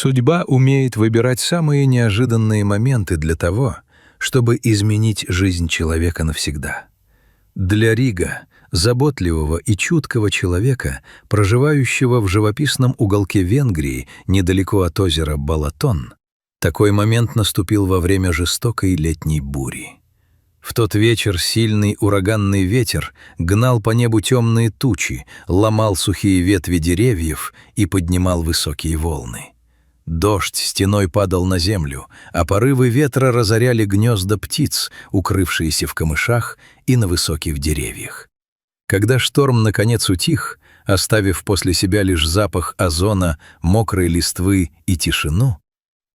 Судьба умеет выбирать самые неожиданные моменты для того, чтобы изменить жизнь человека навсегда. Для Рига, заботливого и чуткого человека, проживающего в живописном уголке Венгрии недалеко от озера Балатон, такой момент наступил во время жестокой летней бури. В тот вечер сильный ураганный ветер гнал по небу темные тучи, ломал сухие ветви деревьев и поднимал высокие волны. Дождь стеной падал на землю, а порывы ветра разоряли гнезда птиц, укрывшиеся в камышах и на высоких деревьях. Когда шторм наконец утих, оставив после себя лишь запах озона, мокрой листвы и тишину,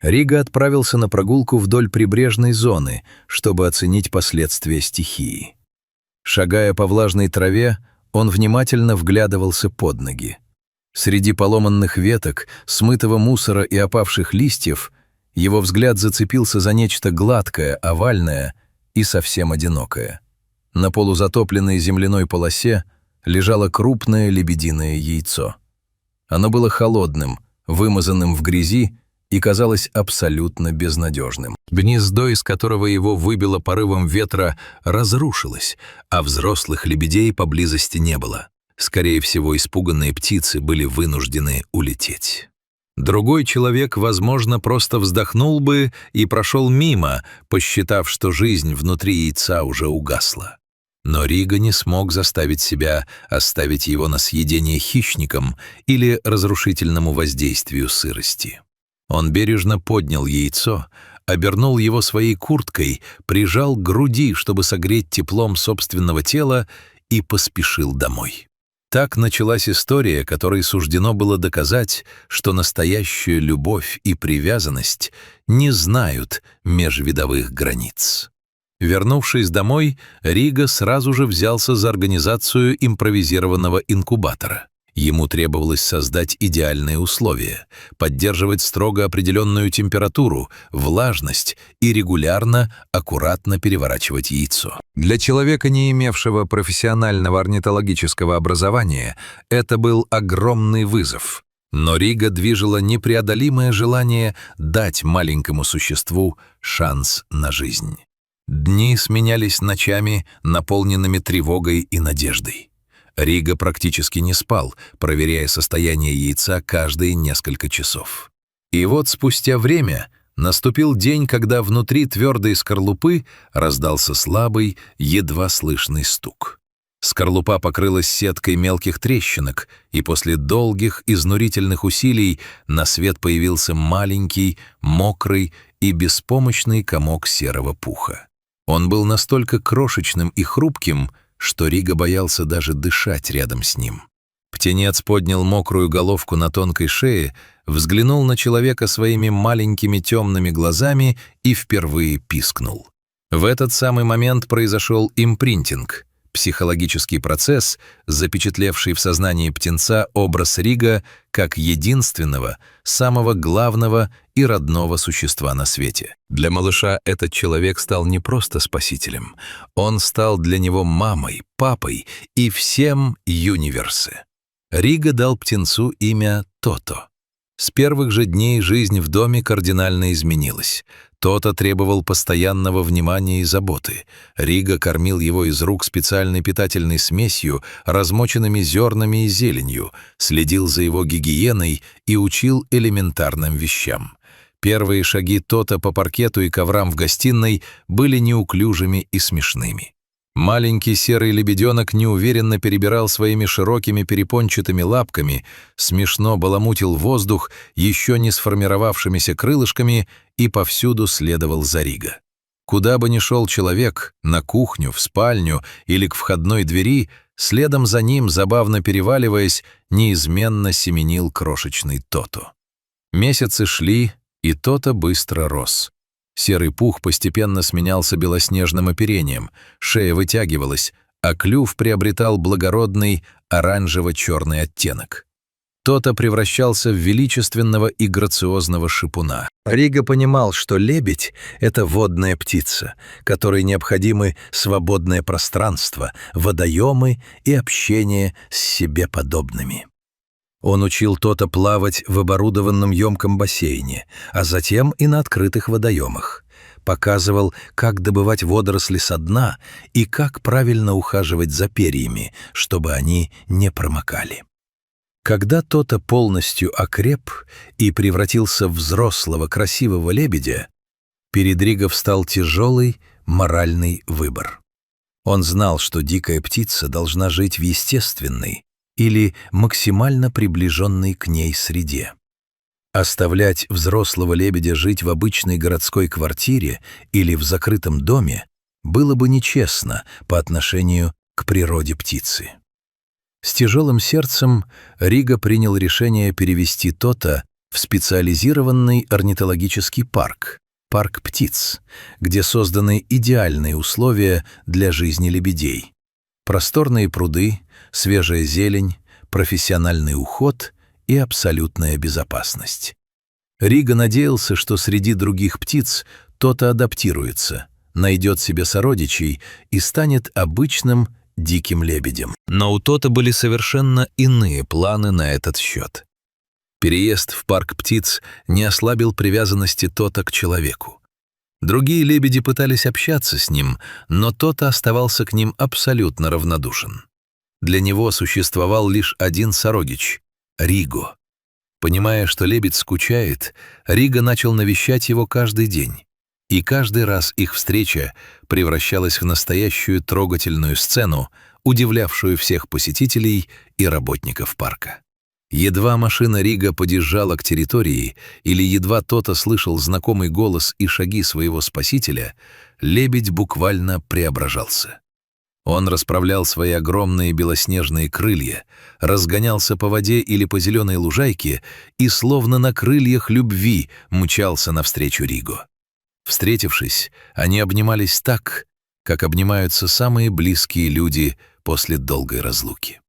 Рига отправился на прогулку вдоль прибрежной зоны, чтобы оценить последствия стихии. Шагая по влажной траве, он внимательно вглядывался под ноги. Среди поломанных веток, смытого мусора и опавших листьев его взгляд зацепился за нечто гладкое, овальное и совсем одинокое. На полузатопленной земляной полосе лежало крупное лебединое яйцо. Оно было холодным, вымазанным в грязи и казалось абсолютно безнадежным. Гнездо, из которого его выбило порывом ветра, разрушилось, а взрослых лебедей поблизости не было. Скорее всего, испуганные птицы были вынуждены улететь. Другой человек, возможно, просто вздохнул бы и прошел мимо, посчитав, что жизнь внутри яйца уже угасла. Но Рига не смог заставить себя оставить его на съедение хищникам или разрушительному воздействию сырости. Он бережно поднял яйцо, обернул его своей курткой, прижал к груди, чтобы согреть теплом собственного тела, и поспешил домой. Так началась история, которой суждено было доказать, что настоящая любовь и привязанность не знают межвидовых границ. Вернувшись домой, Рига сразу же взялся за организацию импровизированного инкубатора. Ему требовалось создать идеальные условия, поддерживать строго определенную температуру, влажность и регулярно, аккуратно переворачивать яйцо. Для человека, не имевшего профессионального орнитологического образования, это был огромный вызов. Но Рига движило непреодолимое желание дать маленькому существу шанс на жизнь. Дни сменялись ночами, наполненными тревогой и надеждой. Рига практически не спал, проверяя состояние яйца каждые несколько часов. И вот спустя время наступил день, когда внутри твердой скорлупы раздался слабый, едва слышный стук. Скорлупа покрылась сеткой мелких трещинок, и после долгих, изнурительных усилий на свет появился маленький, мокрый и беспомощный комок серого пуха. Он был настолько крошечным и хрупким, что Рига боялся даже дышать рядом с ним. Птенец поднял мокрую головку на тонкой шее, взглянул на человека своими маленькими темными глазами и впервые пискнул. В этот самый момент произошел импринтинг, психологический процесс, запечатлевший в сознании птенца образ Рига как единственного, самого главного и родного существа на свете. Для малыша этот человек стал не просто спасителем, он стал для него мамой, папой и всем юниверсе. Рига дал птенцу имя Тото. С первых же дней жизнь в доме кардинально изменилась. Тото требовал постоянного внимания и заботы. Рига кормил его из рук специальной питательной смесью, размоченными зернами и зеленью, следил за его гигиеной и учил элементарным вещам. Первые шаги Тото по паркету и коврам в гостиной были неуклюжими и смешными. Маленький серый лебеденок неуверенно перебирал своими широкими перепончатыми лапками, смешно баламутил воздух еще не сформировавшимися крылышками и повсюду следовал за Рига. Куда бы ни шел человек, на кухню, в спальню или к входной двери, следом за ним, забавно переваливаясь, неизменно семенил крошечный Тото. Месяцы шли, и Тото быстро рос. Серый пух постепенно сменялся белоснежным оперением, шея вытягивалась, а клюв приобретал благородный оранжево-черный оттенок. Тото превращался в величественного и грациозного шипуна. Рига понимал, что лебедь — это водная птица, которой необходимы свободное пространство, водоемы и общение с себе подобными. Он учил Тото плавать в оборудованном емком бассейне, а затем и на открытых водоемах. Показывал, как добывать водоросли со дна и как правильно ухаживать за перьями, чтобы они не промокали. Когда Тото полностью окреп и превратился в взрослого красивого лебедя, перед Риго встал тяжелый моральный выбор. Он знал, что дикая птица должна жить в естественной или максимально приближенной к ней среде. Оставлять взрослого лебедя жить в обычной городской квартире или в закрытом доме было бы нечестно по отношению к природе птицы. С тяжелым сердцем Риго принял решение перевести Тото в специализированный орнитологический парк птиц, где созданы идеальные условия для жизни лебедей. Просторные пруды, свежая зелень, профессиональный уход и абсолютная безопасность. Риго надеялся, что среди других птиц Тото адаптируется, найдет себе сородичей и станет обычным диким лебедем. Но у Тото были совершенно иные планы на этот счет. Переезд в парк птиц не ослабил привязанности Тото к человеку. Другие лебеди пытались общаться с ним, но Тото оставался к ним абсолютно равнодушен. Для него существовал лишь один сородич — Риго. Понимая, что лебедь скучает, Риго начал навещать его каждый день. И каждый раз их встреча превращалась в настоящую трогательную сцену, удивлявшую всех посетителей и работников парка. Едва машина Риго подъезжала к территории или едва Тото слышал знакомый голос и шаги своего спасителя, лебедь буквально преображался. Он расправлял свои огромные белоснежные крылья, разгонялся по воде или по зеленой лужайке и словно на крыльях любви мчался навстречу Риго. Встретившись, они обнимались так, как обнимаются самые близкие люди после долгой разлуки.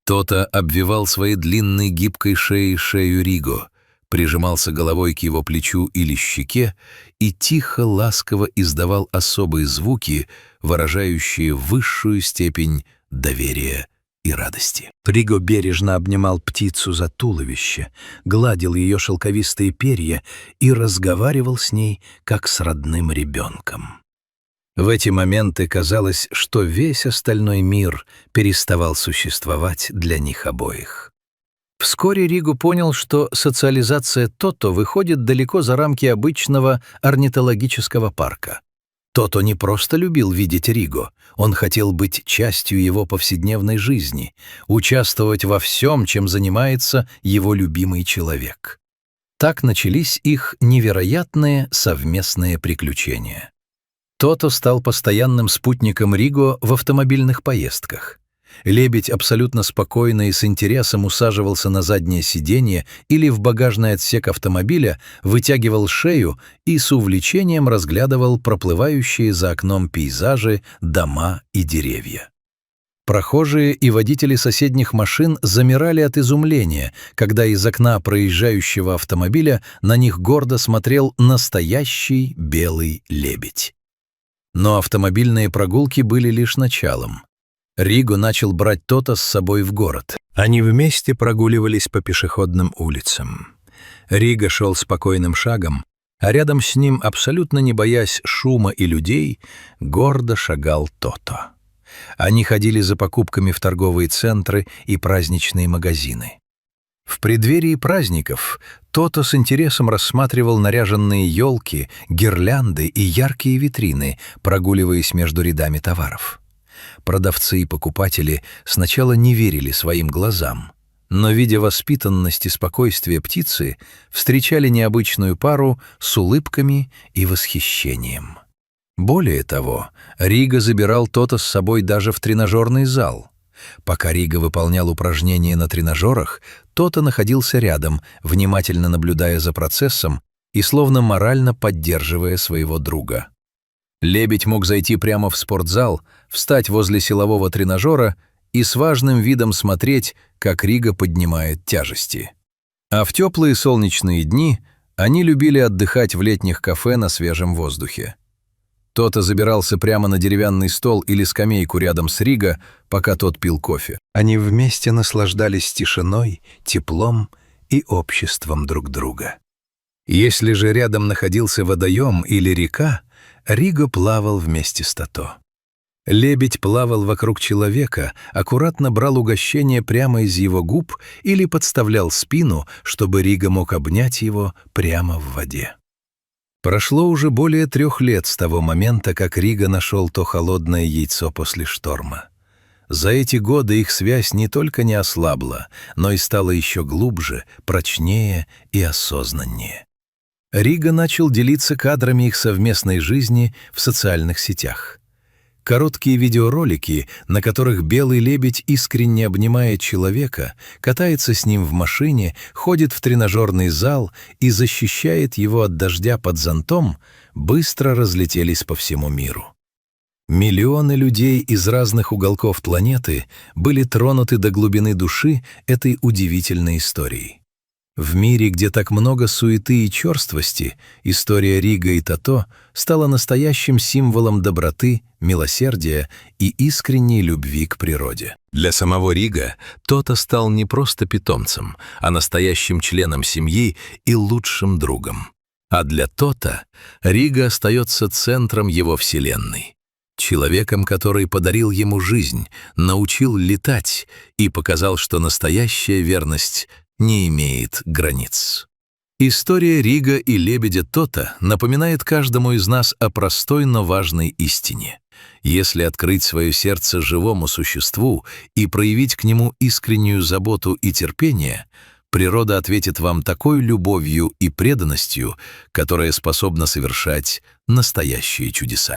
Тото обвивал своей длинной гибкой шеей шею Риго, прижимался головой к его плечу или щеке и тихо, ласково издавал особые звуки, выражающие высшую степень доверия и радости. Риго бережно обнимал птицу за туловище, гладил ее шелковистые перья и разговаривал с ней, как с родным ребенком. В эти моменты казалось, что весь остальной мир переставал существовать для них обоих. Вскоре Риго понял, что социализация Тото выходит далеко за рамки обычного орнитологического парка. Тото не просто любил видеть Риго, он хотел быть частью его повседневной жизни, участвовать во всем, чем занимается его любимый человек. Так начались их невероятные совместные приключения. Тото стал постоянным спутником Риго в автомобильных поездках. Лебедь абсолютно спокойно и с интересом усаживался на заднее сиденье или в багажный отсек автомобиля, вытягивал шею и с увлечением разглядывал проплывающие за окном пейзажи, дома и деревья. Прохожие и водители соседних машин замирали от изумления, когда из окна проезжающего автомобиля на них гордо смотрел настоящий белый лебедь. Но автомобильные прогулки были лишь началом. Риго начал брать Тото с собой в город. Они вместе прогуливались по пешеходным улицам. Риго шел спокойным шагом, а рядом с ним, абсолютно не боясь шума и людей, гордо шагал Тото. Они ходили за покупками в торговые центры и праздничные магазины. В преддверии праздников Тото с интересом рассматривал наряженные елки, гирлянды и яркие витрины, прогуливаясь между рядами товаров. Продавцы и покупатели сначала не верили своим глазам, но, видя воспитанность и спокойствие птицы, встречали необычную пару с улыбками и восхищением. Более того, Риго забирал Тото с собой даже в тренажерный зал. Пока Риго выполнял упражнения на тренажерах, Тото находился рядом, внимательно наблюдая за процессом и словно морально поддерживая своего друга. Лебедь мог зайти прямо в спортзал, встать возле силового тренажера и с важным видом смотреть, как Риго поднимает тяжести. А в теплые солнечные дни они любили отдыхать в летних кафе на свежем воздухе. Тота забирался прямо на деревянный стол или скамейку рядом с Риго, пока тот пил кофе. Они вместе наслаждались тишиной, теплом и обществом друг друга. Если же рядом находился водоем или река, Риго плавал вместе с Тото. Лебедь плавал вокруг человека, аккуратно брал угощение прямо из его губ или подставлял спину, чтобы Риго мог обнять его прямо в воде. Прошло уже более 3 лет с того момента, как Риго нашел то холодное яйцо после шторма. За эти годы их связь не только не ослабла, но и стала еще глубже, прочнее и осознаннее. Риго начал делиться кадрами их совместной жизни в социальных сетях. Короткие видеоролики, на которых белый лебедь искренне обнимает человека, катается с ним в машине, ходит в тренажерный зал и защищает его от дождя под зонтом, быстро разлетелись по всему миру. Миллионы людей из разных уголков планеты были тронуты до глубины души этой удивительной историей. В мире, где так много суеты и черствости, история Риго и Тото стала настоящим символом доброты, милосердия и искренней любви к природе. Для самого Риго Тото стал не просто питомцем, а настоящим членом семьи и лучшим другом. А для Тото Риго остается центром его вселенной. Человеком, который подарил ему жизнь, научил летать и показал, что настоящая верность не имеет границ. История Риго и лебедя Тото напоминает каждому из нас о простой, но важной истине. Если открыть свое сердце живому существу и проявить к нему искреннюю заботу и терпение, природа ответит вам такой любовью и преданностью, которая способна совершать настоящие чудеса.